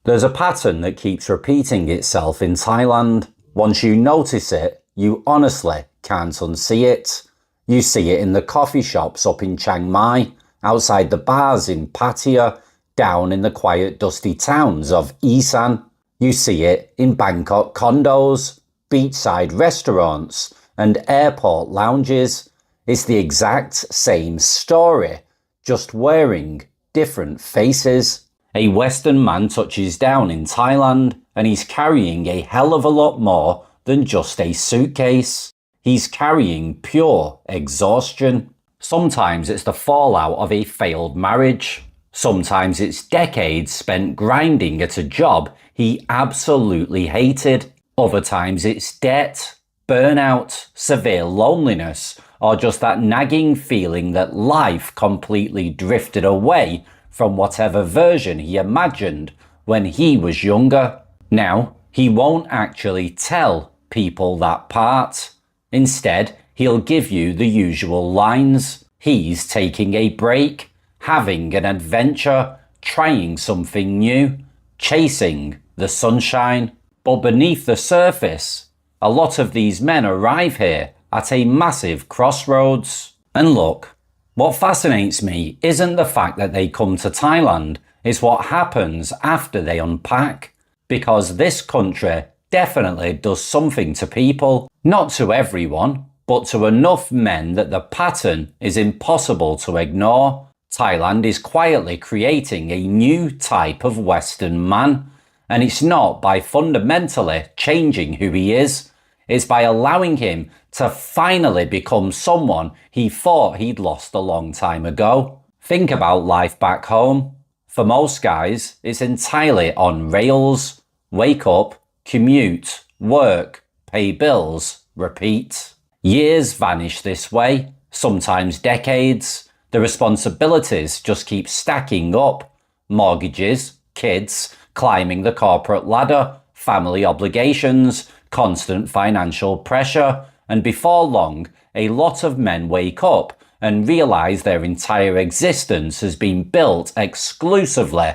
There's a pattern that keeps repeating itself in Thailand. Once you notice it, you honestly can't unsee it. You see it in the coffee shops up in Chiang Mai, outside the bars in Pattaya, down in the quiet dusty towns of Isan. You see it in Bangkok condos, beachside restaurants, and airport lounges. It's the exact same story, just wearing different faces. A Western man touches down in Thailand and he's carrying a hell of a lot more than just a suitcase. He's carrying pure exhaustion. Sometimes it's the fallout of a failed marriage. Sometimes it's decades spent grinding at a job he absolutely hated. Other times it's debt, burnout, severe loneliness, or just that nagging feeling that life completely drifted away from whatever version he imagined when he was younger. Now, he won't actually tell people that part. Instead, he'll give you the usual lines. He's taking a break, having an adventure, trying something new, chasing the sunshine. But beneath the surface, a lot of these men arrive here at a massive crossroads. And look, what fascinates me isn't the fact that they come to Thailand, it's what happens after they unpack. Because this country definitely does something to people. Not to everyone, but to enough men that the pattern is impossible to ignore. Thailand is quietly creating a new type of Western man. And it's not by fundamentally changing who he is. It's by allowing him to finally become someone he thought he'd lost a long time ago. Think about life back home. For most guys, it's entirely on rails. Wake up, commute, work, pay bills, repeat. Years vanish this way, sometimes decades. The responsibilities just keep stacking up. Mortgages, kids, climbing the corporate ladder, family obligations, constant financial pressure, and before long, a lot of men wake up and realize their entire existence has been built exclusively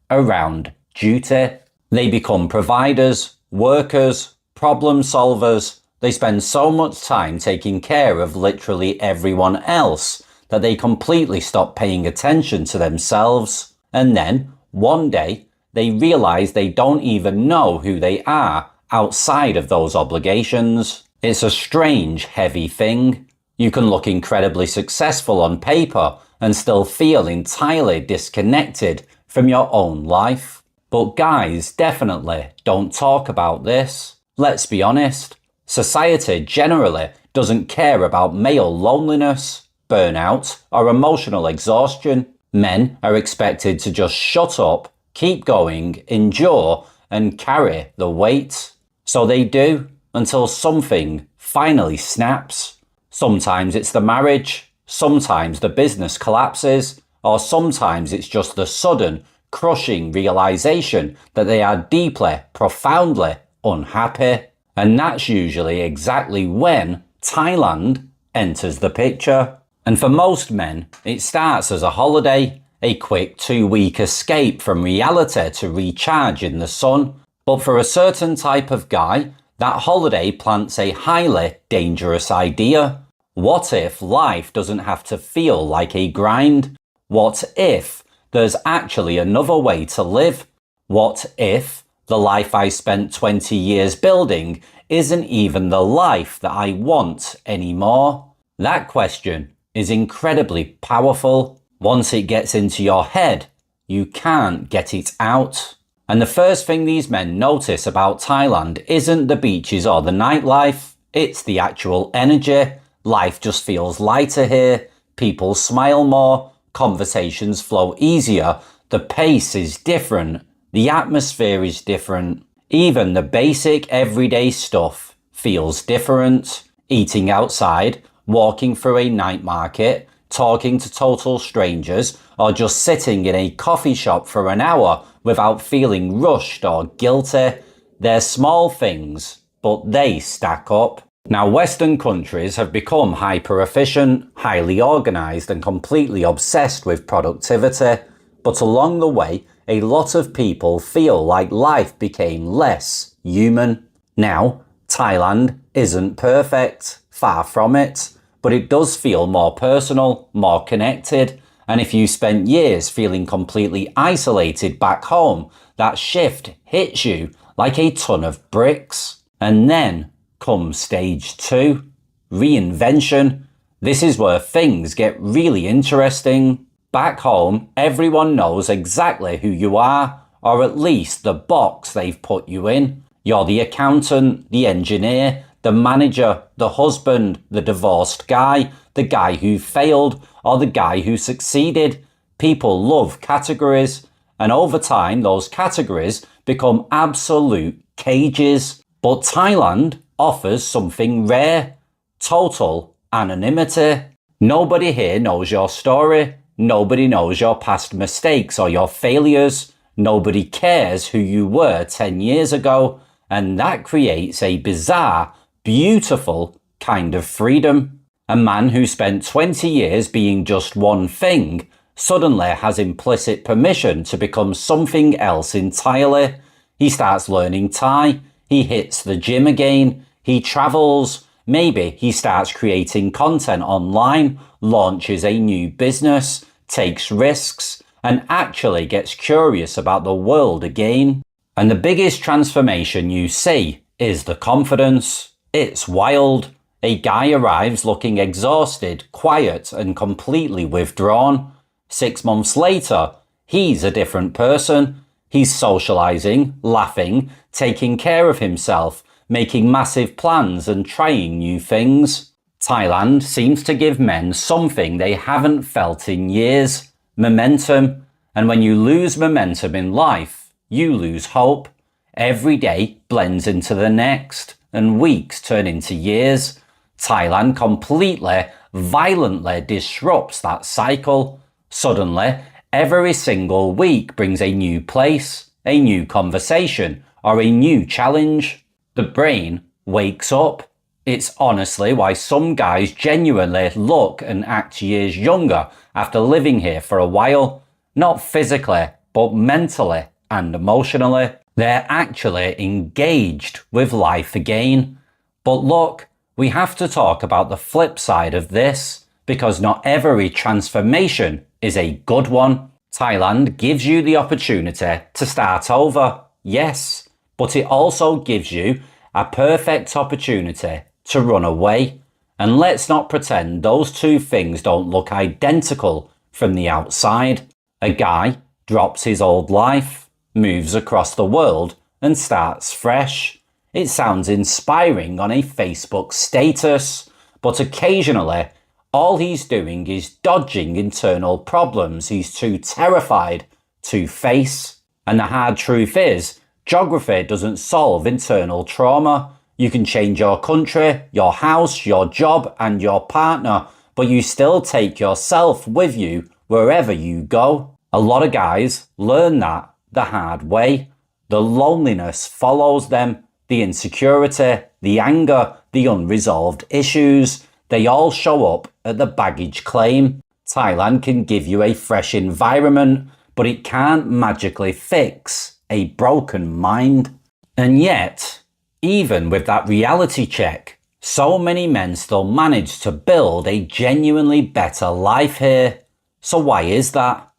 around duty. They become providers, workers, problem solvers. They spend so much time taking care of literally everyone else that they completely stop paying attention to themselves. And then, one day, they realize they don't even know who they are outside of those obligations. It's a strange, heavy thing. You can look incredibly successful on paper and still feel entirely disconnected from your own life. But guys definitely don't talk about this. Let's be honest. Society generally doesn't care about male loneliness, burnout, or emotional exhaustion. Men are expected to just shut up, keep going, endure, and carry the weight. So they do, until something finally snaps. Sometimes it's the marriage, sometimes the business collapses, or sometimes it's just the sudden, crushing realization that they are deeply, profoundly unhappy. And that's usually exactly when Thailand enters the picture. And for most men, it starts as a holiday, a quick 2-week escape from reality to recharge in the sun. But for a certain type of guy, that holiday plants a highly dangerous idea. What if life doesn't have to feel like a grind? What if there's actually another way to live? What if the life I spent 20 years building isn't even the life that I want anymore? That question is incredibly powerful. Once it gets into your head, you can't get it out. And the first thing these men notice about Thailand isn't the beaches or the nightlife, it's the actual energy. Life just feels lighter here, people smile more, conversations flow easier, the pace is different, the atmosphere is different. Even the basic everyday stuff feels different. Eating outside, walking through a night market, talking to total strangers, or just sitting in a coffee shop for an hour without feeling rushed or guilty. They're small things, but they stack up. Now, Western countries have become hyper-efficient, highly organised and completely obsessed with productivity. But along the way, a lot of people feel like life became less human. Now, Thailand isn't perfect, far from it, but it does feel more personal, more connected, and if you spent years feeling completely isolated back home, that shift hits you like a ton of bricks. And then comes stage 2, reinvention. This is where things get really interesting. Back home, everyone knows exactly who you are, or at least the box they've put you in. You're the accountant, the engineer, the manager, the husband, the divorced guy, the guy who failed, or the guy who succeeded. People love categories, and over time those categories become absolute cages. But Thailand offers something rare: total anonymity. Nobody here knows your story. Nobody knows your past mistakes or your failures. Nobody cares who you were 10 years ago. And that creates a bizarre, beautiful kind of freedom. A man who spent 20 years being just one thing suddenly has implicit permission to become something else entirely. He starts learning Thai. He hits the gym again. He travels. Maybe he starts creating content online, launches a new business, takes risks, and actually gets curious about the world again. And the biggest transformation you see is the confidence. It's wild. A guy arrives looking exhausted, quiet, and completely withdrawn. 6 months later, he's a different person. He's socializing, laughing, taking care of himself, making massive plans and trying new things. Thailand seems to give men something they haven't felt in years: momentum. And when you lose momentum in life, you lose hope. Every day blends into the next, and weeks turn into years. Thailand completely, violently disrupts that cycle. Suddenly, every single week brings a new place, a new conversation, or a new challenge. The brain wakes up. It's honestly why some guys genuinely look and act years younger after living here for a while. Not physically, but mentally and emotionally. They're actually engaged with life again. But look, we have to talk about the flip side of this, because not every transformation is a good one. Thailand gives you the opportunity to start over, yes, but it also gives you a perfect opportunity to run away. And let's not pretend those two things don't look identical from the outside. A guy drops his old life, moves across the world, and starts fresh. It sounds inspiring on a Facebook status, but occasionally, all he's doing is dodging internal problems he's too terrified to face. And the hard truth is, geography doesn't solve internal trauma. You can change your country, your house, your job, and your partner, but you still take yourself with you wherever you go. A lot of guys learn that the hard way. The loneliness follows them, the insecurity, the anger, the unresolved issues. They all show up at the baggage claim. Thailand can give you a fresh environment, but it can't magically fix a broken mind. And yet, even with that reality check, so many men still manage to build a genuinely better life here. So why is that?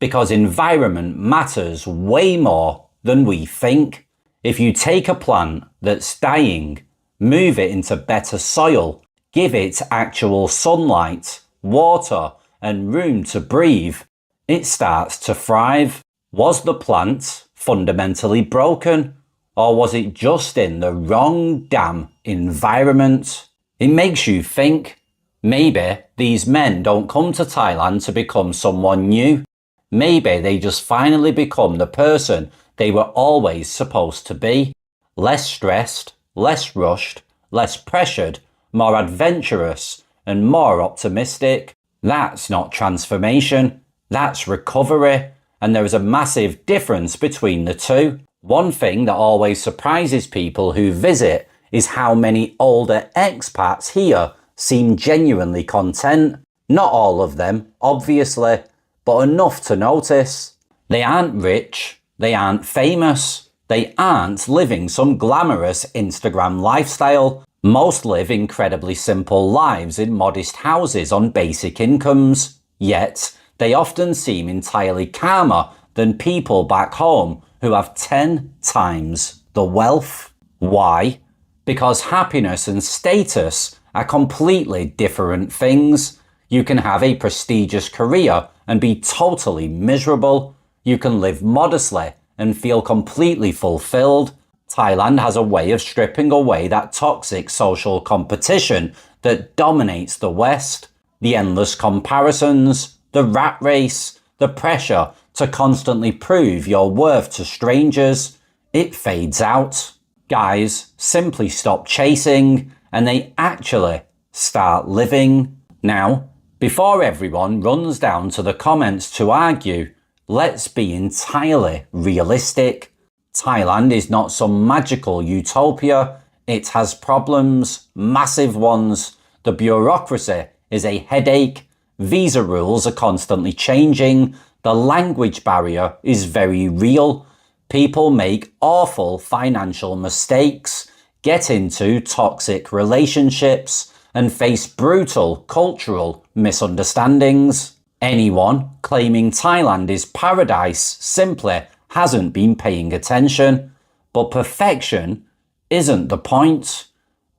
Because environment matters way more than we think. If you take a plant that's dying, move it into better soil, give it actual sunlight, water, and room to breathe, it starts to thrive. Was the plant fundamentally broken, or was it just in the wrong damn environment? It makes you think. Maybe these men don't come to Thailand to become someone new. Maybe they just finally become the person they were always supposed to be. Less stressed, less rushed, less pressured, more adventurous, and more optimistic. That's not transformation, that's recovery, and there is a massive difference between the two. One thing that always surprises people who visit is how many older expats here seem genuinely content. Not all of them, obviously, but enough to notice. They aren't rich, they aren't famous, they aren't living some glamorous Instagram lifestyle. Most live incredibly simple lives in modest houses on basic incomes, yet they often seem entirely calmer than people back home who have 10 times the wealth. Why? Because happiness and status are completely different things. You can have a prestigious career and be totally miserable. You can live modestly and feel completely fulfilled. Thailand has a way of stripping away that toxic social competition that dominates the West. The endless comparisons, the rat race, the pressure to constantly prove your worth to strangers. It fades out. Guys simply stop chasing and they actually start living. Now, before everyone runs down to the comments to argue, let's be entirely realistic. Thailand is not some magical utopia. It has problems, massive ones. The bureaucracy is a headache. Visa rules are constantly changing. The language barrier is very real. People make awful financial mistakes, get into toxic relationships, and face brutal cultural misunderstandings. Anyone claiming Thailand is paradise simply hasn't been paying attention. But perfection isn't the point.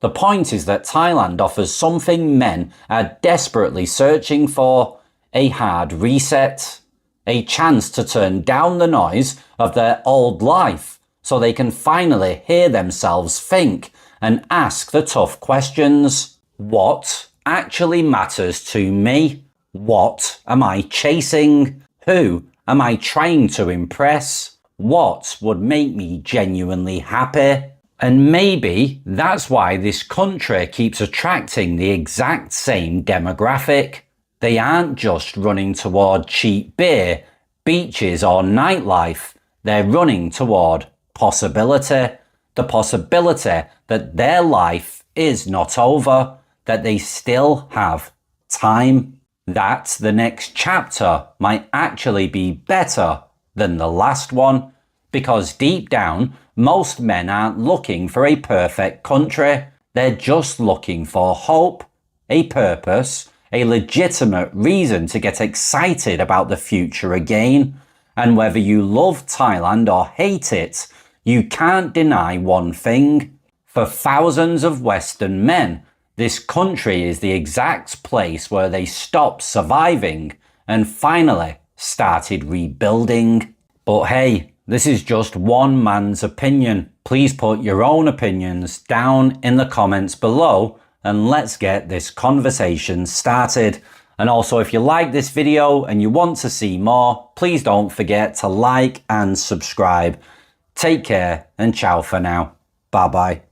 The point is that Thailand offers something men are desperately searching for: a hard reset. A chance to turn down the noise of their old life so they can finally hear themselves think and ask the tough questions. What actually matters to me? What am I chasing? Who am I trying to impress? What would make me genuinely happy? And maybe that's why this country keeps attracting the exact same demographic. They aren't just running toward cheap beer, beaches or nightlife. They're running toward possibility. The possibility that their life is not over, that they still have time, that the next chapter might actually be better than the last one. Because deep down, most men aren't looking for a perfect country. They're just looking for hope, a purpose, a legitimate reason to get excited about the future again. And whether you love Thailand or hate it, you can't deny one thing. For thousands of Western men, this country is the exact place where they stopped surviving and finally started rebuilding. But hey, this is just one man's opinion. Please put your own opinions down in the comments below and let's get this conversation started. And also, if you like this video and you want to see more, please don't forget to like and subscribe. Take care and ciao for now. Bye bye.